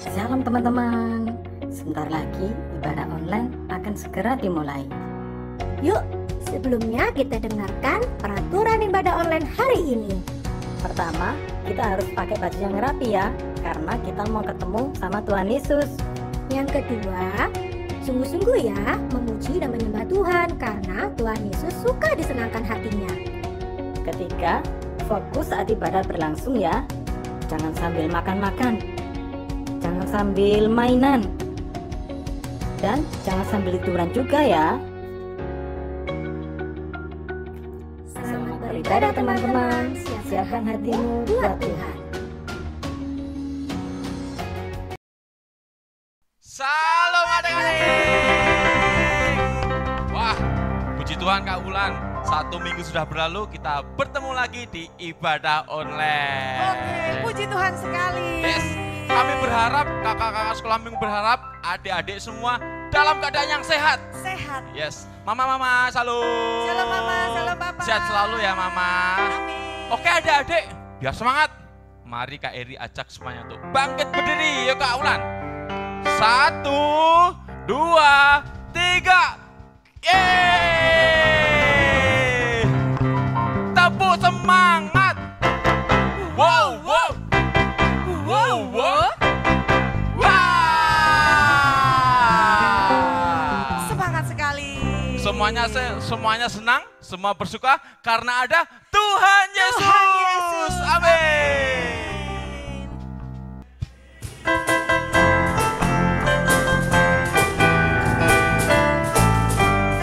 Shalom teman-teman, sebentar lagi ibadah online akan segera dimulai. Yuk, sebelumnya kita dengarkan peraturan ibadah online hari ini. Pertama, kita harus pakai baju yang rapi ya, karena kita mau ketemu sama Tuhan Yesus. Yang kedua, sungguh-sungguh ya memuji dan menyembah Tuhan karena Tuhan Yesus suka disenangkan hatinya. Ketiga, fokus saat ibadah berlangsung ya. Jangan sambil makan-makan, jangan sambil mainan, dan jangan sambil liburan juga ya. Selamat beribadah teman-teman, siapkan hatimu buat Tuhan. Salam adik-adik. Wah, puji Tuhan Kak Wulan, 1 minggu sudah berlalu, kita bertemu lagi di ibadah online. Oke, puji Tuhan sekali. Yes, kami berharap, kakak-kakak sekolah minggu berharap, adik-adik semua dalam keadaan yang sehat. Sehat. Yes, mama, salam. Salam mama, salam papa. Sehat selalu ya mama. Amin. Oke adik-adik, biar semangat. Mari Kak Eri ajak semuanya untuk bangkit berdiri, yuk Kak Wulan. 1, 2, 3. Yeay! Tepuk semangat. Wow. Wah! Semangat sekali. Semuanya senang, semua bersuka karena ada Tuhan Yesus. Tuhan Yesus. Amin.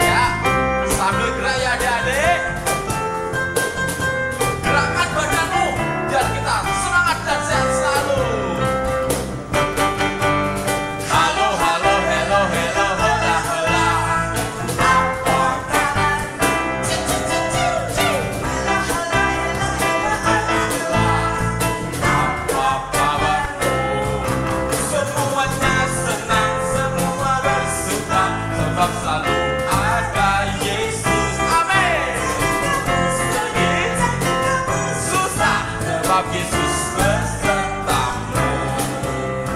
Ya, sambil gerak ya adik-adik. Gerakkan badanmu biar kita semangat dan sehat selalu. Halo, hello, hola, hola. Apa kabarmu? Semuanya senang, semua bersuka, sebab selalu ada Yesus. Amin. Susah, sebab Yesus besertamu.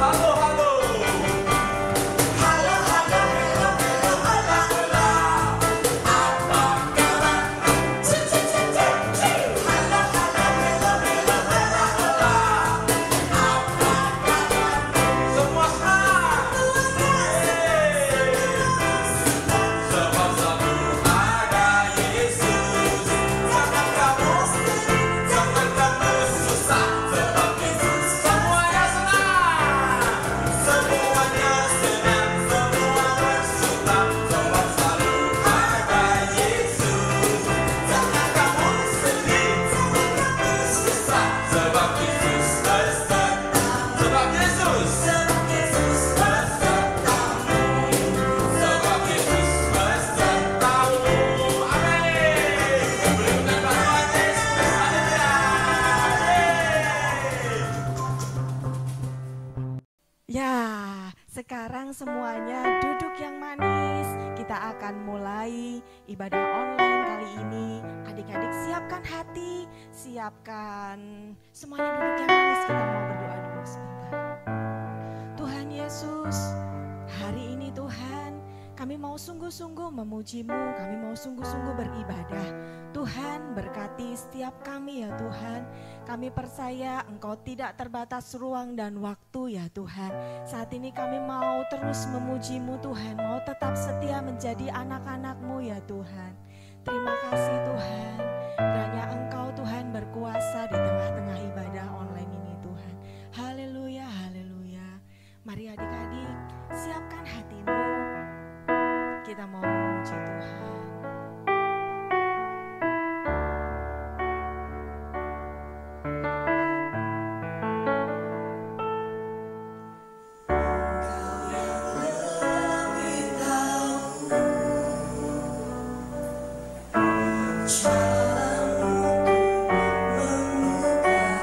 Halo. Semua senang. Sebab selalu ada Yesus. Jangan kamu susah, sebab Yesus. Semuanya senang, semua bersuka, sebab selalu ada Yesus. Jangan kamu sedih, susah, sebab Yesus besertamu. Sebab Yesus besertamu. Sebab Yesus besertamu. Amin. Berikan bantuan Yesus. Haleluya. Ya, sekarang semuanya duduk yang manis. Kita akan mulai ibadah online kali ini. Adik-adik siapkan hati, siapkan semuanya duduk yang manis. Kita mau berdoa dulu sebentar. Tuhan Yesus, hari ini Tuhan, kami mau sungguh-sungguh memuji-Mu, kami mau sungguh-sungguh beribadah. Tuhan berkati setiap kami ya Tuhan. Kami percaya Engkau tidak terbatas ruang dan waktu ya Tuhan. Saat ini kami mau terus memuji-Mu Tuhan, mau tetap setia menjadi anak-anak-Mu ya Tuhan. Terima kasih Tuhan, kiranya Engkau Tuhan berkuasa di tengah-tengah ibadah online ini Tuhan. Haleluya, haleluya. Mari adik-adik, siapkan hatimu. Kita mau memuji Tuhan. Jalanmu memudah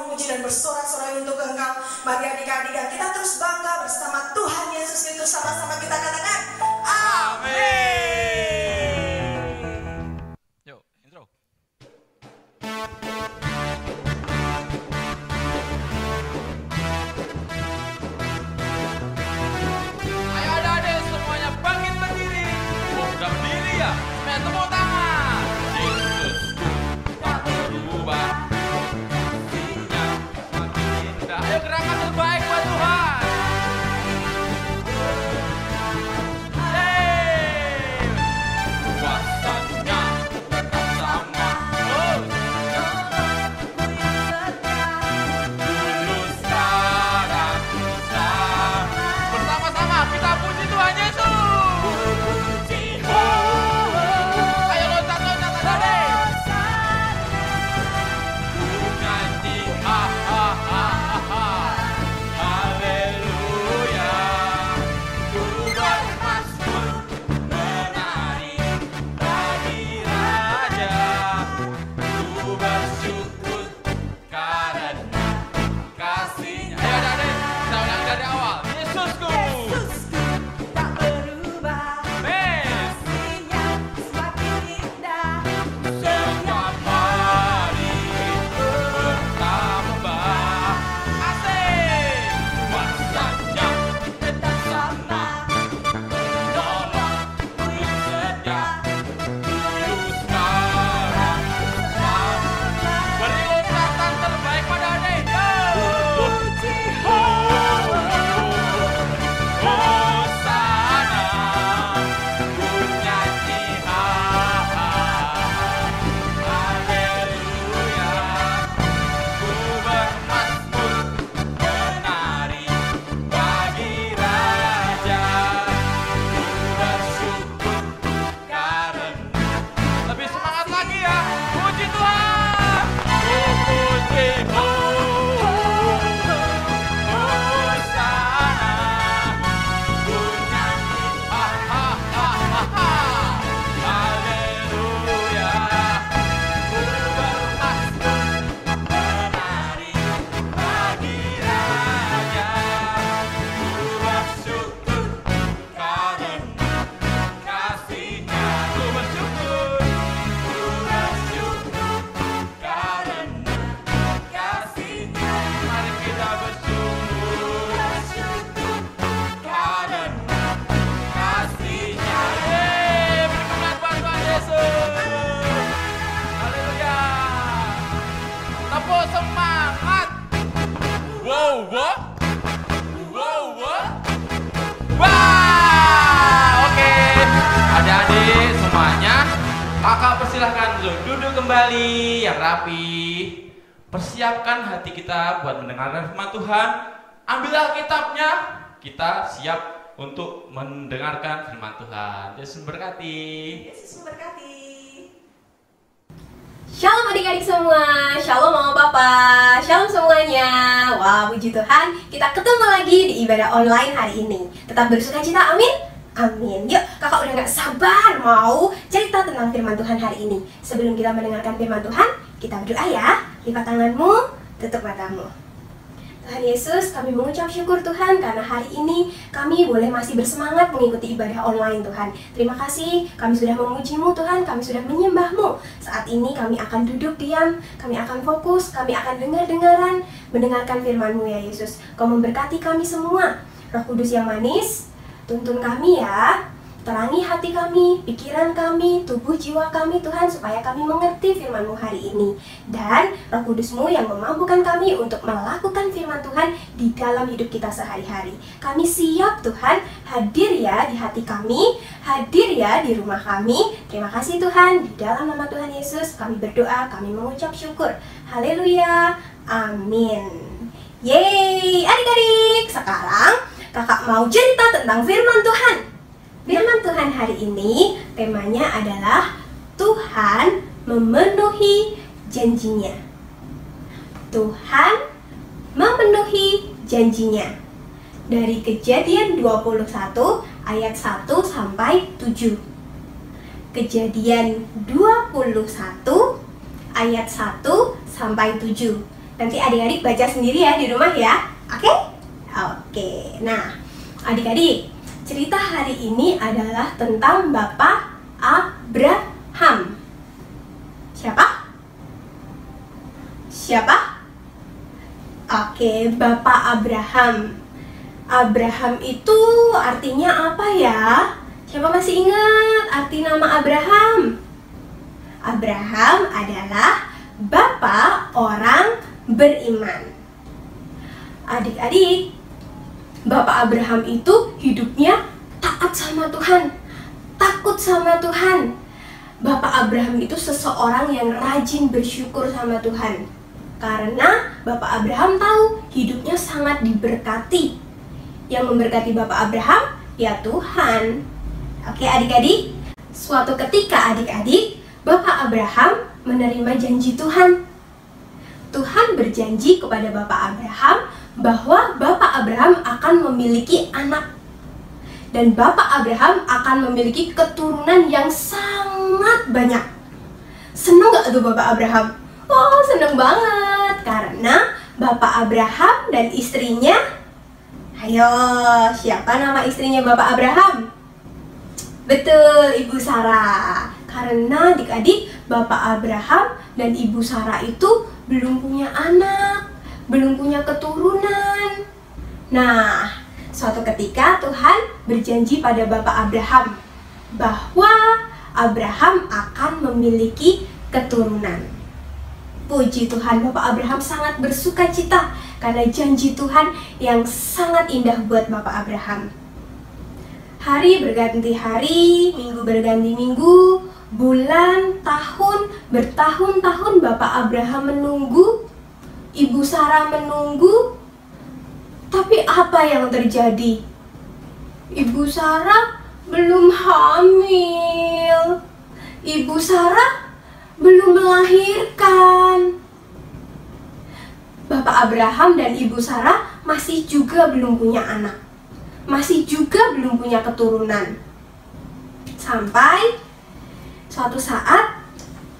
memuji dan bersorak-sorai untuk Engkau. Mari adik-adik dan kita terus bangga bersama Tuhan Yesus itu. Sama-sama kita katakan amin. Yuk, intro. Ayo adik-adik semuanya bangkit berdiri. Udah berdiri ya? Semuanya tepuk tangan. Yesusku tak berubah. Kasih-Nya makin indah. Ayo gerakan terbaik buat Tuhan. Kuasanya tetap sama. Dulu sekarang bersama-sama kita puji Tuhan Yesus. Ayo loncat-loncat adik. Nyanyi ha ha ha ha ha. Haleluya. Ku bermasmur menari bagi Raja. Ku bersyukur karena kasih-Nya. Ayo adik, kita ulang dari awal. Yesusku tak berubah. Kasih-Nya Semakin indah. setiap hari bertambah. Asik. Kuasanya tetap sama. Menolongku yang setia. Dulu sekarang sama. Beri loncatan terbaik pada adik. Hosana. Ku nyanyi ha ha. Haleluya. Ku bermasmur menari bagi Raja. Ku bersyukur karena. Lebih semangat lagi ya. Puji Tuhan. Ku puji Hosana. Ku nyanyi ha ha ha ha ha. Haleluya. Ku bermasmur menari bagi Raja. Ku bersyukur karena kasih-Nya. Ku bersyukur karena kasih-Nya. Mari kita bersyukur karena kasih-Nya. Beri semangat buat Tuhan Yesus. Haleluya. Tepuk semangat. Wow, wow. Wow, wow. Wah, oke. Adik-adik semuanya, kakak persilahkan duduk kembali yang rapi. Persiapkan hati kita buat mendengarkan firman Tuhan. Ambil Alkitabnya, kita siap untuk mendengarkan firman Tuhan. Yesus memberkati. Yesus memberkati. Shalom adik-adik semua, shalom mama papa, shalom semuanya. Wah, puji Tuhan, kita ketemu lagi di ibadah online hari ini. Tetap bersukacita, amin? Amin. Yuk, kakak udah gak sabar mau cerita tentang firman Tuhan hari ini. Sebelum kita mendengarkan firman Tuhan, kita berdoa ya. Lipat tanganmu, tutup matamu. Tuhan Yesus, kami mengucap syukur Tuhan karena hari ini kami boleh masih bersemangat mengikuti ibadah online Tuhan. Terima kasih, kami sudah memuji-Mu Tuhan, kami sudah menyembah-Mu. Saat ini kami akan duduk diam, kami akan fokus, kami akan dengar-dengaran, mendengarkan firman-Mu ya Yesus. Kau memberkati kami semua, Roh Kudus yang manis, tuntun kami ya. Terangi hati kami, pikiran kami, tubuh jiwa kami Tuhan, supaya kami mengerti firman-Mu hari ini. Dan Roh Kudus-Mu yang memampukan kami untuk melakukan firman Tuhan di dalam hidup kita sehari-hari. Kami siap Tuhan, hadir ya di hati kami, hadir ya di rumah kami. Terima kasih Tuhan, di dalam nama Tuhan Yesus kami berdoa, kami mengucap syukur. Haleluya, amin. Yeay, adik-adik, sekarang kakak mau cerita tentang firman Tuhan. Firman Tuhan hari ini temanya adalah Tuhan memenuhi janjinya. Tuhan memenuhi janjinya. Dari Kejadian 21 ayat 1 sampai 7. Kejadian 21 ayat 1 sampai 7. Nanti adik-adik baca sendiri ya di rumah ya. Oke? Oke. Nah, adik-adik, cerita hari ini adalah tentang Bapak Abraham. Siapa? Siapa? Oke, Bapak Abraham. Abraham itu artinya apa ya? Siapa masih ingat arti nama Abraham? Abraham adalah bapak orang beriman. Adik-adik, Bapak Abraham itu hidupnya taat sama Tuhan, takut sama Tuhan. Bapak Abraham itu seseorang yang rajin bersyukur sama Tuhan. Karena Bapak Abraham tahu hidupnya sangat diberkati. Yang memberkati Bapak Abraham ya Tuhan. Oke adik-adik, suatu ketika adik-adik, Bapak Abraham menerima janji Tuhan. Tuhan berjanji kepada Bapak Abraham bahwa Bapak Abraham akan memiliki anak. Dan Bapak Abraham akan memiliki keturunan yang sangat banyak. Seneng gak tuh Bapak Abraham? Oh, seneng banget. Karena Bapak Abraham dan istrinya, ayo, siapa nama istrinya Bapak Abraham? Betul, Ibu Sarah. Karena adik-adik, Bapak Abraham dan Ibu Sarah itu belum punya anak, belum punya keturunan. Nah, suatu ketika Tuhan berjanji pada Bapak Abraham bahwa Abraham akan memiliki keturunan. Puji Tuhan, Bapak Abraham sangat bersuka cita karena janji Tuhan yang sangat indah buat Bapak Abraham. Hari berganti hari, minggu berganti minggu, bulan, tahun, bertahun-tahun Bapak Abraham menunggu, Ibu Sarah menunggu. Tapi apa yang terjadi? Ibu Sarah belum hamil. Ibu Sarah belum melahirkan. Bapak Abraham dan Ibu Sarah masih juga belum punya anak. Masih juga belum punya keturunan. Sampai suatu saat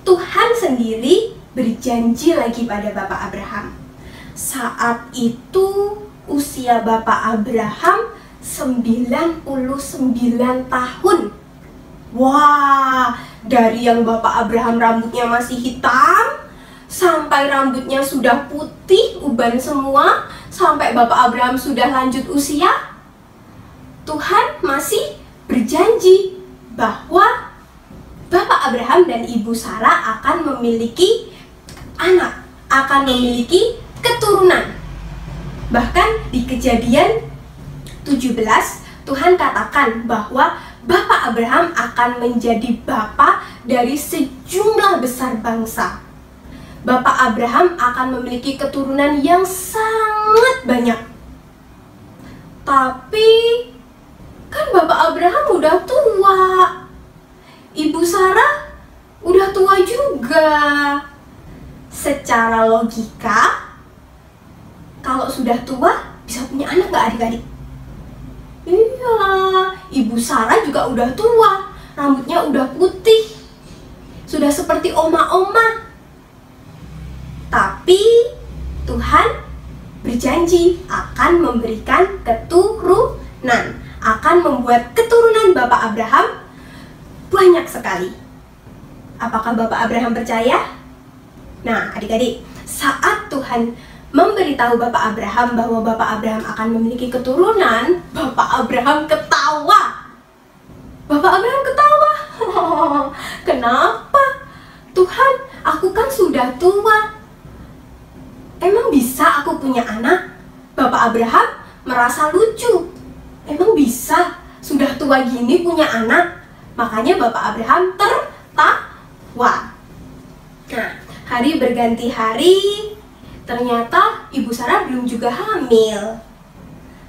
Tuhan sendiri berjanji lagi pada Bapak Abraham. Saat itu usia Bapak Abraham 99 tahun. Wah, dari yang Bapak Abraham rambutnya masih hitam sampai rambutnya sudah putih, uban semua, sampai Bapak Abraham sudah lanjut usia, Tuhan masih berjanji bahwa Bapak Abraham dan Ibu Sarah akan memiliki anak, akan memiliki keturunan. Bahkan di Kejadian 17, Tuhan katakan bahwa Bapak Abraham akan menjadi bapa dari sejumlah besar bangsa. Bapak Abraham akan memiliki keturunan yang sangat banyak. Tapi kan Bapak Abraham udah tua, Ibu Sarah udah tua juga. Secara logika, kalau sudah tua bisa punya anak gak adik-adik? Iya, Ibu Sarah juga udah tua, rambutnya udah putih, sudah seperti oma-oma. Tapi Tuhan berjanji akan memberikan keturunan, akan membuat keturunan Bapak Abraham banyak sekali. Apakah Bapak Abraham percaya? Nah, adik-adik, saat Tuhan memberitahu Bapak Abraham bahwa Bapak Abraham akan memiliki keturunan, Bapak Abraham ketawa. Bapak Abraham ketawa. Kenapa? Tuhan, aku kan sudah tua. Emang bisa aku punya anak? Bapak Abraham merasa lucu. Emang bisa? Sudah tua gini punya anak? Makanya Bapak Abraham tertawa. Nah, hari berganti hari, ternyata Ibu Sarah belum juga hamil.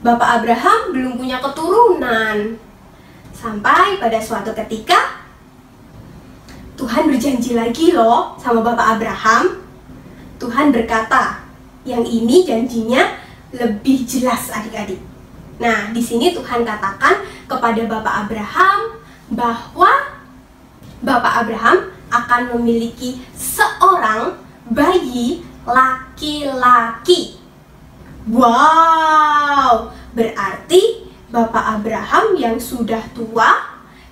Bapak Abraham belum punya keturunan. Sampai pada suatu ketika Tuhan berjanji lagi loh sama Bapak Abraham. Tuhan berkata, yang ini janjinya lebih jelas adik-adik. Nah, di sini Tuhan katakan kepada Bapak Abraham bahwa Bapak Abraham akan memiliki seorang bayi laki-laki. Wow, berarti Bapak Abraham yang sudah tua,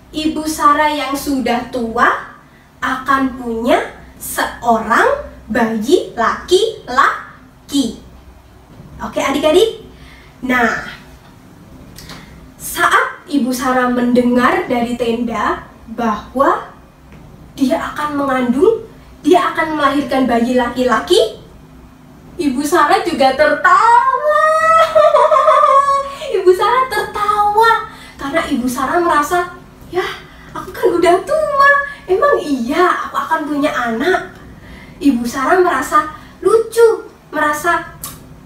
Ibu Sarah yang sudah tua akan punya seorang bayi laki-laki. Oke adik-adik. Nah, saat Ibu Sarah mendengar dari tenda bahwa dia akan mengandung, dia akan melahirkan bayi laki-laki, Ibu Sarah juga tertawa. Ibu Sarah tertawa karena Ibu Sarah merasa, ya aku kan udah tua, emang iya aku akan punya anak. Ibu Sarah merasa lucu, merasa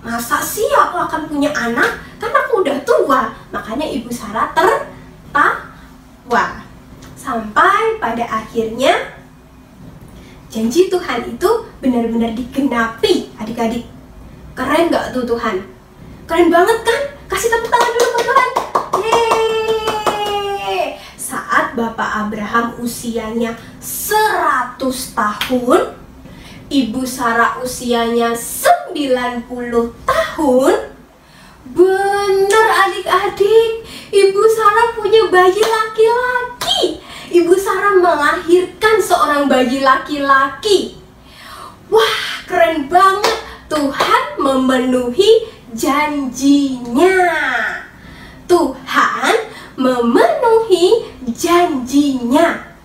masa sih aku akan punya anak, kan aku udah tua. Makanya Ibu Sarah tertawa. Sampai pada akhirnya janji Tuhan itu benar-benar digenapi, adik-adik. Keren gak tuh Tuhan? Keren banget kan? Kasih tepuk tangan dulu buat Tuhan. Yeay! Saat Bapak Abraham usianya 100 tahun, Ibu Sarah usianya 90 tahun. Bener adik-adik, Ibu Sarah punya bayi laki-laki. Ibu Sarah melahirkan seorang bayi laki-laki. Wah, keren banget. Tuhan memenuhi janjinya. Tuhan memenuhi janjinya.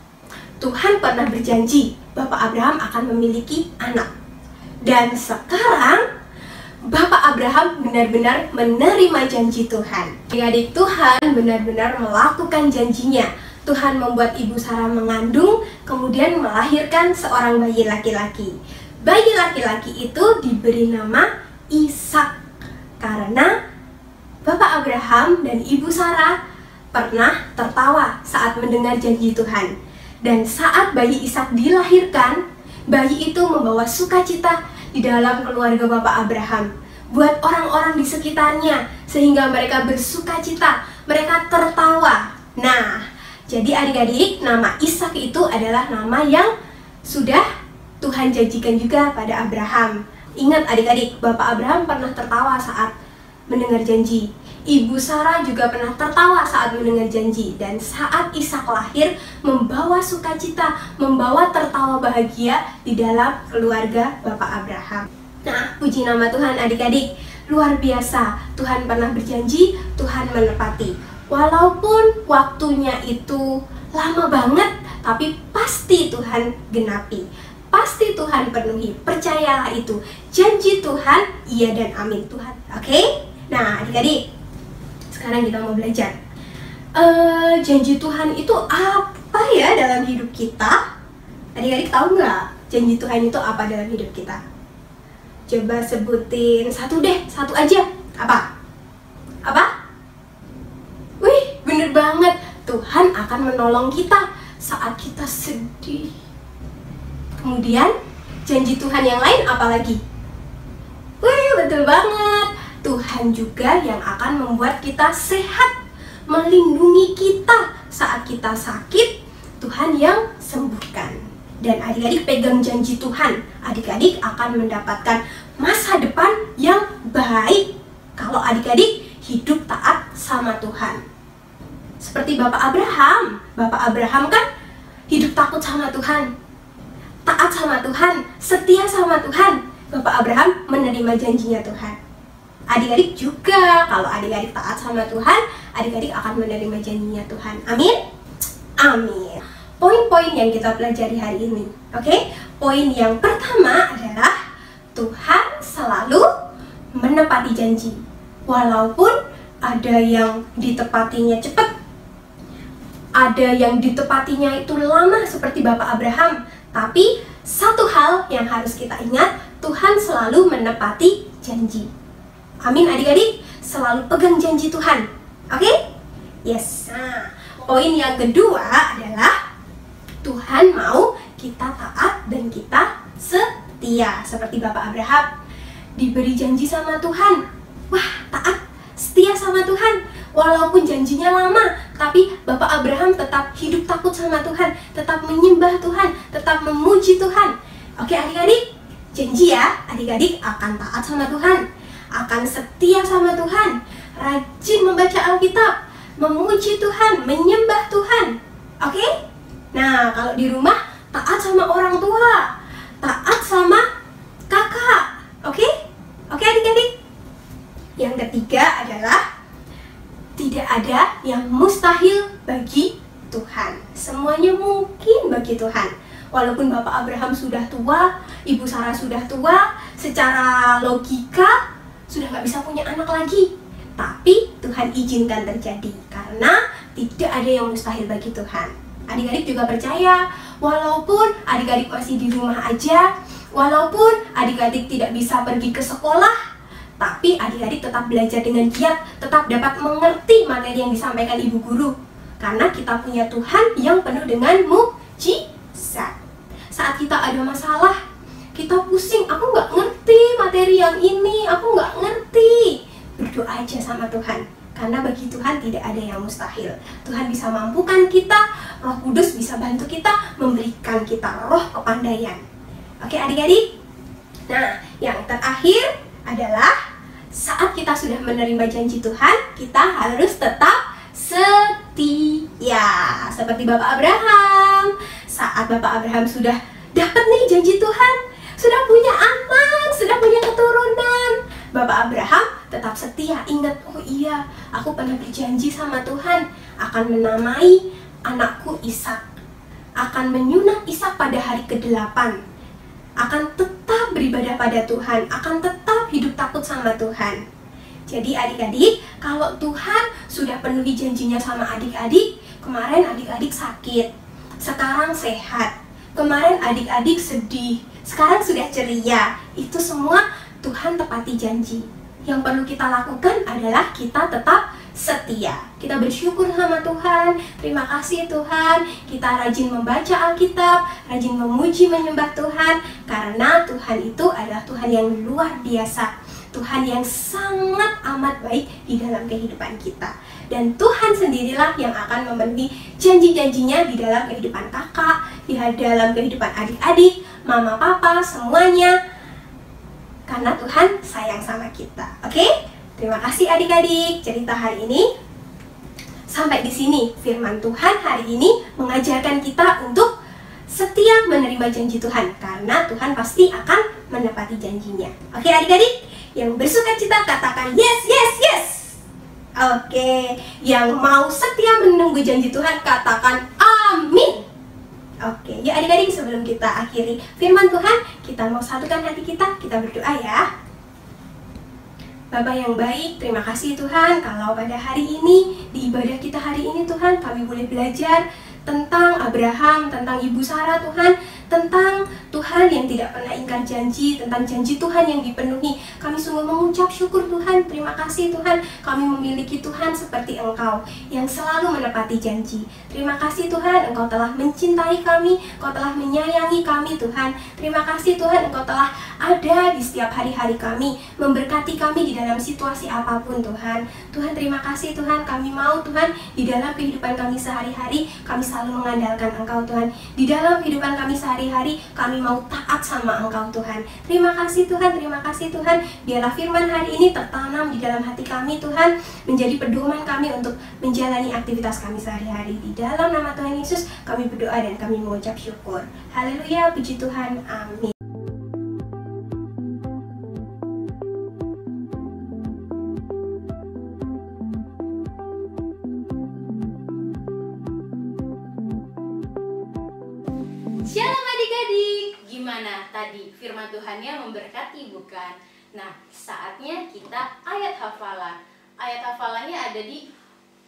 Tuhan pernah berjanji Bapak Abraham akan memiliki anak. Dan sekarang Bapak Abraham benar-benar menerima janji Tuhan. Adik-adik, Tuhan benar-benar melakukan janjinya. Tuhan membuat Ibu Sarah mengandung, kemudian melahirkan seorang bayi laki-laki. Bayi laki-laki itu diberi nama Ishak karena Bapak Abraham dan Ibu Sarah pernah tertawa saat mendengar janji Tuhan. Dan saat bayi Ishak dilahirkan, bayi itu membawa sukacita di dalam keluarga Bapak Abraham buat orang-orang di sekitarnya, sehingga mereka bersukacita, mereka tertawa. Nah, jadi adik-adik, nama Ishak itu adalah nama yang sudah Tuhan janjikan juga pada Abraham. Ingat adik-adik, Bapak Abraham pernah tertawa saat mendengar janji. Ibu Sarah juga pernah tertawa saat mendengar janji. Dan saat Ishak lahir, membawa sukacita, membawa tertawa bahagia di dalam keluarga Bapak Abraham. Nah, puji nama Tuhan adik-adik. Luar biasa, Tuhan pernah berjanji, Tuhan menepati. Walaupun waktunya itu lama banget, tapi pasti Tuhan genapi. Pasti Tuhan penuhi, percayalah itu. Janji Tuhan, iya dan amin Tuhan. Oke? Nah adik-adik, sekarang kita mau belajar. Janji Tuhan itu apa ya dalam hidup kita? Adik-adik tahu nggak janji Tuhan itu apa dalam hidup kita? Coba sebutin satu deh, satu aja. Apa? Apa? Wih, bener banget. Tuhan akan menolong kita saat kita sedih. Kemudian, janji Tuhan yang lain apa lagi? Wih, betul banget. Tuhan juga yang akan membuat kita sehat, melindungi kita saat kita sakit. Tuhan yang sembuhkan. Dan adik-adik pegang janji Tuhan, adik-adik akan mendapatkan masa depan yang baik kalau adik-adik hidup taat sama Tuhan. Seperti Bapak Abraham. Bapak Abraham kan hidup takut sama Tuhan, taat sama Tuhan, setia sama Tuhan. Bapak Abraham menerima janjinya Tuhan. Adik-adik juga, kalau adik-adik taat sama Tuhan, adik-adik akan menerima janjinya Tuhan. Amin? Amin. Poin-poin yang kita pelajari hari ini. Oke? Poin yang pertama adalah Tuhan selalu menepati janji. Walaupun ada yang ditepatinya cepat, ada yang ditepatinya itu lama seperti Bapak Abraham. Tapi satu hal yang harus kita ingat, Tuhan selalu menepati janji. Amin adik-adik, selalu pegang janji Tuhan. Oke? Yes. Nah, poin yang kedua adalah Tuhan mau kita taat dan kita setia. Seperti Bapak Abraham, diberi janji sama Tuhan. Wah, taat, setia sama Tuhan. Walaupun janjinya lama, tapi Bapak Abraham tetap hidup takut sama Tuhan, tetap menyembah Tuhan, tetap memuji Tuhan. Oke adik-adik, Janji ya, adik-adik akan taat sama Tuhan, akan setia sama Tuhan, rajin membaca Alkitab, memuji Tuhan, menyembah Tuhan. Oke? Nah, kalau di rumah taat sama orang tua, taat sama kakak. Oke? Oke adik-adik? Yang ketiga adalah tidak ada yang mustahil bagi Tuhan. Semuanya mungkin bagi Tuhan. Walaupun Bapak Abraham sudah tua, Ibu Sarah sudah tua, secara logika sudah nggak bisa punya anak lagi. Tapi Tuhan izinkan terjadi karena tidak ada yang mustahil bagi Tuhan. Adik-adik juga percaya, walaupun adik-adik masih di rumah aja, walaupun adik-adik tidak bisa pergi ke sekolah, tapi adik-adik tetap belajar dengan giat, tetap dapat mengerti materi yang disampaikan Ibu Guru. Karena kita punya Tuhan yang penuh dengan mukjizat. Saat kita ada masalah, kita pusing, aku nggak ngerti materi yang ini, aku nggak ngerti. Berdoa aja sama Tuhan, karena bagi Tuhan tidak ada yang mustahil. Tuhan bisa mampukan kita, Roh Kudus bisa bantu kita, memberikan kita roh kepandaian. Oke adik-adik? Nah, yang terakhir adalah saat kita sudah menerima janji Tuhan, kita harus tetap setia. Seperti Bapak Abraham. Saat Bapak Abraham sudah dapat nih janji Tuhan, sudah punya anak, sudah punya keturunan, Bapak Abraham tetap setia. Ingat, oh iya, aku pernah berjanji sama Tuhan akan menamai anakku Ishak, akan menyunat Ishak pada hari ke-8, akan tetap beribadah pada Tuhan, akan tetap hidup takut sama Tuhan. Jadi adik-adik, kalau Tuhan sudah penuhi janjinya sama adik-adik, kemarin adik-adik sakit, sekarang sehat, kemarin adik-adik sedih, sekarang sudah ceria, itu semua Tuhan tepati janji. Yang perlu kita lakukan adalah kita tetap setia. Kita bersyukur sama Tuhan, terima kasih Tuhan, kita rajin membaca Alkitab, rajin memuji menyembah Tuhan, karena Tuhan itu adalah Tuhan yang luar biasa, Tuhan yang sangat amat baik di dalam kehidupan kita. Dan Tuhan sendirilah yang akan memenuhi janji-janjinya di dalam kehidupan kakak, di dalam kehidupan adik-adik, mama, papa, semuanya. Karena Tuhan sayang sama kita. Oke? Terima kasih adik-adik cerita hari ini. Sampai di sini firman Tuhan hari ini mengajarkan kita untuk setia menerima janji Tuhan. Karena Tuhan pasti akan menepati janjinya. Oke adik-adik? Yang bersukacita katakan yes, yes, yes. Oke, yang mau setia menunggu janji Tuhan katakan amin. Oke, ya adik-adik, sebelum kita akhiri firman Tuhan, kita mau satukan hati kita berdoa ya. Bapak yang baik, terima kasih Tuhan kalau pada hari ini, di ibadah kita hari ini Tuhan, kami boleh belajar tentang Abraham, tentang Ibu Sarah Tuhan, tentang Tuhan yang tidak pernah ingkar janji, tentang janji Tuhan yang dipenuhi. Kami sungguh mengucap syukur Tuhan, terima kasih Tuhan, kami memiliki Tuhan seperti Engkau yang selalu menepati janji. Terima kasih Tuhan, Engkau telah mencintai kami, Engkau telah menyayangi kami Tuhan. Terima kasih Tuhan, Engkau telah ada di setiap hari-hari kami, memberkati kami di dalam situasi apapun Tuhan. Tuhan terima kasih Tuhan, kami mau Tuhan di dalam kehidupan kami sehari-hari, kami selalu mengandalkan Engkau Tuhan. Di dalam kehidupan kami sehari-hari, kami mau taat sama Engkau Tuhan. Terima kasih Tuhan, terima kasih Tuhan. Biarlah firman hari ini tertanam di dalam hati kami Tuhan, menjadi pedoman kami untuk menjalani aktivitas kami sehari-hari. Di dalam nama Tuhan Yesus kami berdoa dan kami mengucap syukur. Haleluya, puji Tuhan, amin. Shalom adik-adik, gimana tadi firman Tuhannya memberkati bukan? Nah, saatnya kita ayat hafalan. Ayat hafalannya ada di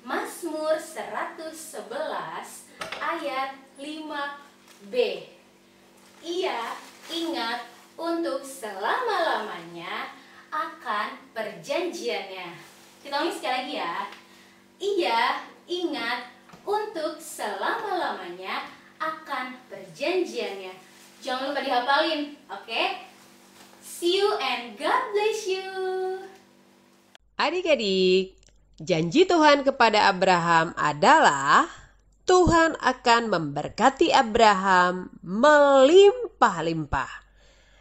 Mazmur 111 ayat 5b. Ia ingat untuk selama-lamanya akan perjanjiannya. Kita ulangi sekali lagi ya. Ia ingat untuk selama-lamanya akan perjanjiannya. Jangan lupa dihafalin, oke? See you and God bless you. Adik-adik, janji Tuhan kepada Abraham adalah Tuhan akan memberkati Abraham melimpah-limpah.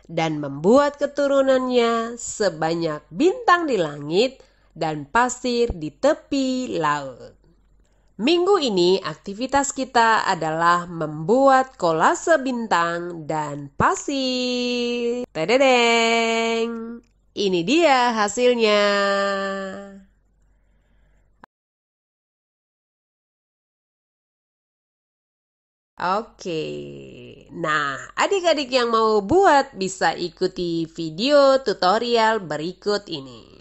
dan membuat keturunannya sebanyak bintang di langit dan pasir di tepi laut. Minggu ini aktivitas kita adalah membuat kolase bintang dan pasir. Tededeng! Ini dia hasilnya. Oke, nah adik-adik yang mau buat bisa ikuti video tutorial berikut ini.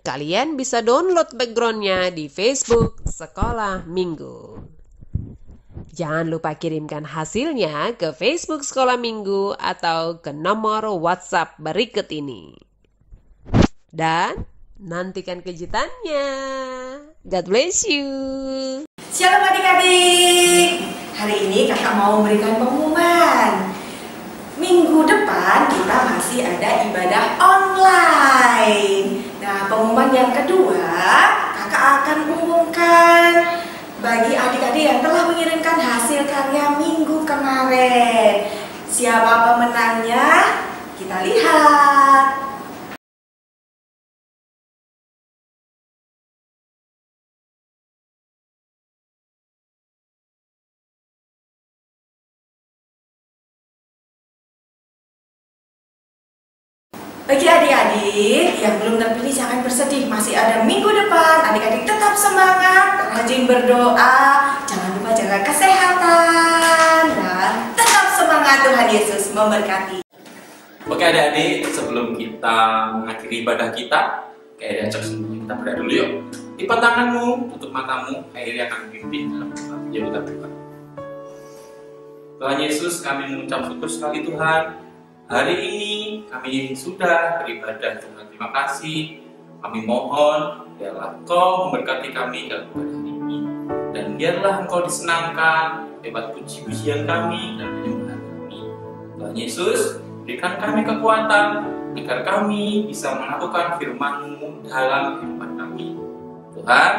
Kalian bisa download backgroundnya di Facebook Sekolah Minggu. Jangan lupa kirimkan hasilnya ke Facebook Sekolah Minggu atau ke nomor WhatsApp berikut ini. Dan nantikan kejutannya. God bless you. Shalom adik-adik. Hari ini kakak mau memberikan pengumuman. Minggu depan kita masih ada ibadah online. Nah, pengumuman yang kedua, kakak akan umumkan bagi adik-adik yang telah mengirimkan hasil karya minggu kemarin. Siapa pemenangnya? Kita lihat. Bagi adik-adik yang belum terpilih jangan bersedih, masih ada minggu depan. Adik-adik tetap semangat, rajin berdoa, jangan lupa jaga kesehatan, dan tetap semangat. Tuhan Yesus memberkati. Oke adik-adik, sebelum kita mengakhiri ibadah kita, kayak diajak semua kita berdoa dulu yuk. Lipat tanganmu, tutup matamu, akhirnya akan pimpin dalam doa. Ya kita berdoa. Tuhan Yesus, kami mengucap syukur sekali Tuhan. Hari ini kami sudah beribadah, Tuhan. Terima kasih. Kami mohon, biarlah Engkau memberkati kami dalam ibadah ini. Dan biarlah Engkau disenangkan lewat puji-pujian kami dan penyembahan kami. Tuhan Yesus, berikan kami kekuatan agar kami bisa melakukan firman-Mu dalam kehidupan kami. Tuhan,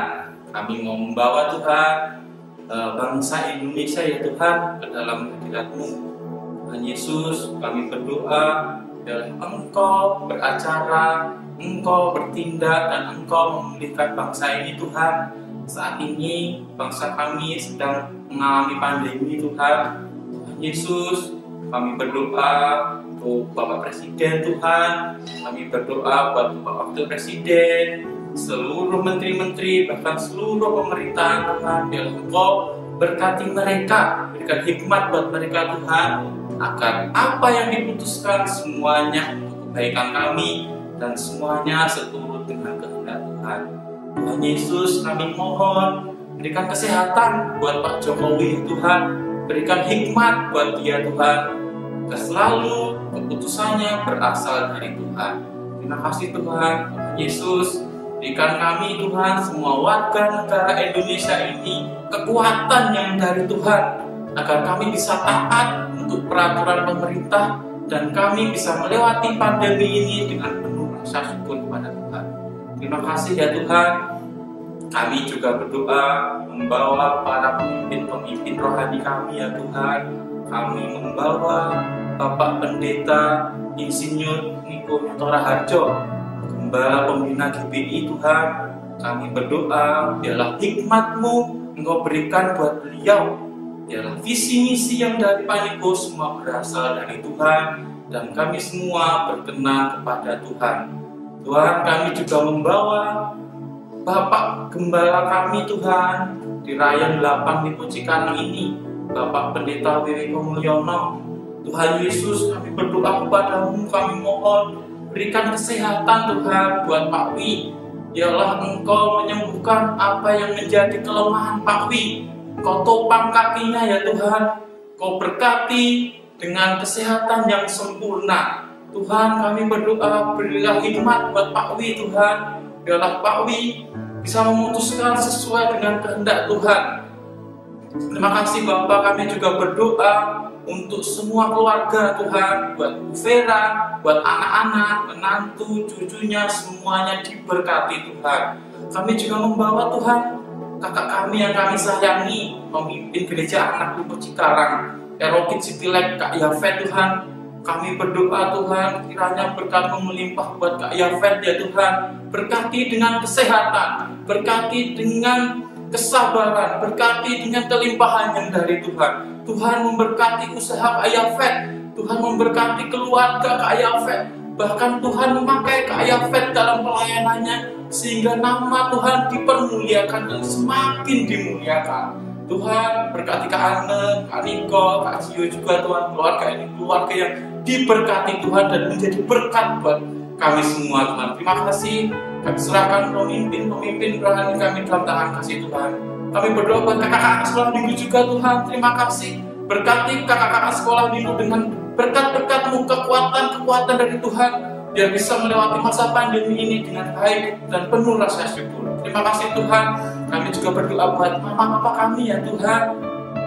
kami mau membawa Tuhan bangsa Indonesia ya Tuhan ke dalam hadirat-Mu. Tuhan Yesus, kami berdoa biarlah Engkau beracara, Engkau bertindak, dan Engkau memulihkan bangsa ini Tuhan. Saat ini bangsa kami sedang mengalami pandemi Tuhan. Tuhan Yesus, kami berdoa untuk Bapak Presiden Tuhan. Kami berdoa buat Bapak Wakil Presiden, seluruh menteri-menteri, bahkan seluruh pemerintahan Tuhan. Biarlah Engkau berkati mereka, berikan hikmat buat mereka Tuhan, agar apa yang diputuskan semuanya untuk kebaikan kami dan semuanya seturut dengan kehendak Tuhan. Tuhan Yesus, kami mohon berikan kesehatan buat Pak Jokowi Tuhan, berikan hikmat buat dia Tuhan, agar selalu keputusannya berasal dari Tuhan. Terima kasih Tuhan. Tuhan Yesus, berikan kami Tuhan, semua warga negara Indonesia ini kekuatan yang dari Tuhan, agar kami bisa taat untuk peraturan pemerintah dan kami bisa melewati pandemi ini dengan penuh rasa syukur kepada Tuhan. Terima kasih ya Tuhan. Kami juga berdoa membawa para pemimpin-pemimpin rohani kami ya Tuhan. Kami membawa Bapak Pendeta Insinyur Niko Nyotora Harjo, Gembala Pembina GBI Tuhan. Kami berdoa biarlah hikmat-Mu Engkau berikan buat beliau. Biarlah visi misi yang dari Pak Niko semua berasal dari Tuhan, dan kami semua berkenan kepada Tuhan. Tuhan, kami juga membawa Bapak Gembala kami Tuhan di Rayan 8 Lipo Cikarang ini, Bapak Pendeta Wiwiko Mulyono. Tuhan Yesus, kami berdoa kepada-Mu, kami mohon berikan kesehatan Tuhan buat Pak Wi. Biarlah Engkau menyembuhkan apa yang menjadi kelemahan Pak Wi. Kau topang kakinya ya Tuhan, Kau berkati dengan kesehatan yang sempurna. Tuhan, kami berdoa berilah hikmat buat Pak Wi Tuhan. Biarlah Pak Wi bisa memutuskan sesuai dengan kehendak Tuhan. Terima kasih Bapak, kami juga berdoa untuk semua keluarga Tuhan, buat Bu Vera, buat anak-anak, menantu, cucunya, semuanya diberkati Tuhan. Kami juga membawa Tuhan kakak kami yang kami sayangi, pemimpin gereja anak Lipo Cikarang, Erokit Sitilek, Kak Yafet Tuhan. Kami berdoa Tuhan, kiranya berkat-Mu melimpah buat Kak Yafet ya Tuhan. Berkati dengan kesehatan, berkati dengan kesabaran, berkati dengan kelimpahan yang dari Tuhan. Tuhan memberkati usaha Kak Yafet, Tuhan memberkati keluarga Kak Yafet. Bahkan Tuhan memakai Kak Yafet dalam pelayanannya, sehingga nama Tuhan dipermuliakan dan semakin dimuliakan. Tuhan berkati Kak Anne, Kak Niko, Kak Gio juga Tuhan, keluarga ini keluarga yang diberkati Tuhan dan menjadi berkat buat kami semua Tuhan. Terima kasih. Kami serahkan pemimpin rohani kami dalam tangan kasih Tuhan. Kami berdoa buat kakak-kakak sekolah minggu juga Tuhan. Terima kasih. Berkati kakak-kakak sekolah minggu dengan berkat-berkat-Mu, kekuatan dari Tuhan, biar bisa melewati masa pandemi ini dengan baik dan penuh rasa syukur. Terima kasih Tuhan. Kami juga berdoa buat mama-papa kami ya Tuhan.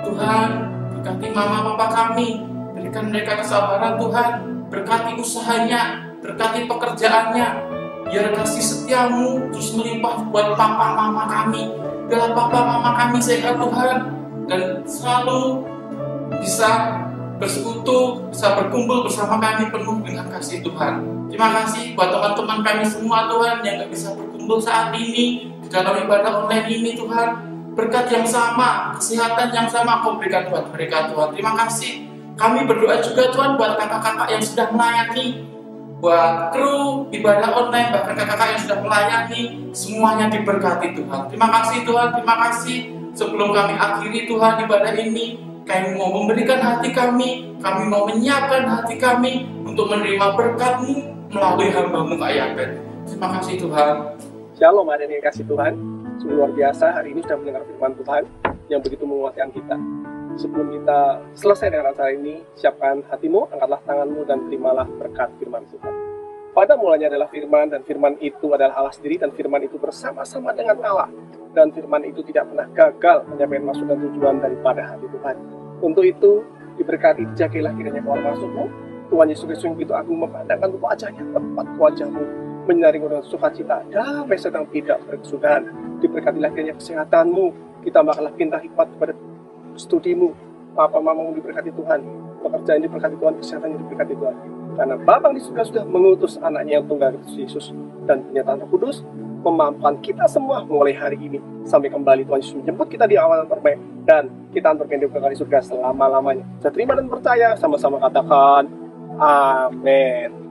Tuhan, berkati mama-papa kami, berikan mereka kesabaran Tuhan. Berkati usahanya, berkati pekerjaannya. Biar kasih setia-Mu terus melimpah buat papa mama kami. Biar papa mama kami sehat Tuhan, dan selalu bisa bersekutu, bisa berkumpul bersama kami penuh dengan kasih Tuhan. Terima kasih buat teman-teman kami semua Tuhan yang gak bisa berkumpul saat ini di dalam ibadah online ini Tuhan. Berkat yang sama, kesehatan yang sama Kau berikan buat mereka Tuhan. Terima kasih. Kami berdoa juga Tuhan buat kakak-kakak yang sudah melayani, buat kru ibadah online, bahkan kakak-kakak yang sudah melayani, semuanya diberkati Tuhan. Terima kasih Tuhan, terima kasih. Sebelum kami akhiri Tuhan ibadah ini, kami mau memberikan hati kami mau menyiapkan hati kami untuk menerima berkat-Mu melalui hamba-Mu Kak Yafet. Terima kasih Tuhan. Shalom, ada yang kasih Tuhan. Sungguh luar biasa hari ini sudah mendengar firman Tuhan yang begitu menguatkan kita. Sebelum kita selesai dengan acara ini, siapkan hatimu, angkatlah tanganmu, dan terimalah berkat firman Tuhan. Pada mulanya adalah firman, dan firman itu adalah Allah sendiri, dan firman itu bersama-sama dengan Allah. Dan firman itu tidak pernah gagal menyampaikan maksud dan tujuan daripada hati Tuhan. Untuk itu, diberkati, jagalah kiranya keluar masukmu. Tuhan Yesus Kristus yang begitu agung memandangkan wajahnya tepat wajahmu, menyinarimu dengan sukacita, damai sedang tidak berkesudahan. Diberkatilah kiranya kesehatanmu, ditambahkanlah pintar hikmat kepada studimu, papa mamamu diberkati Tuhan, pekerjaan diberkati Tuhan, kesehatan diberkati Tuhan. Karena Bapa di surga sudah mengutus anaknya yang tunggal Yesus, dan penyertaan Roh Kudus memampukan kita semua mulai hari ini sampai kembali Tuhan Yesus menjemput kita di awal terbaik, dan kita antar hidup kekal di surga selama-lamanya. Saya terima dan percaya, sama-sama katakan amin.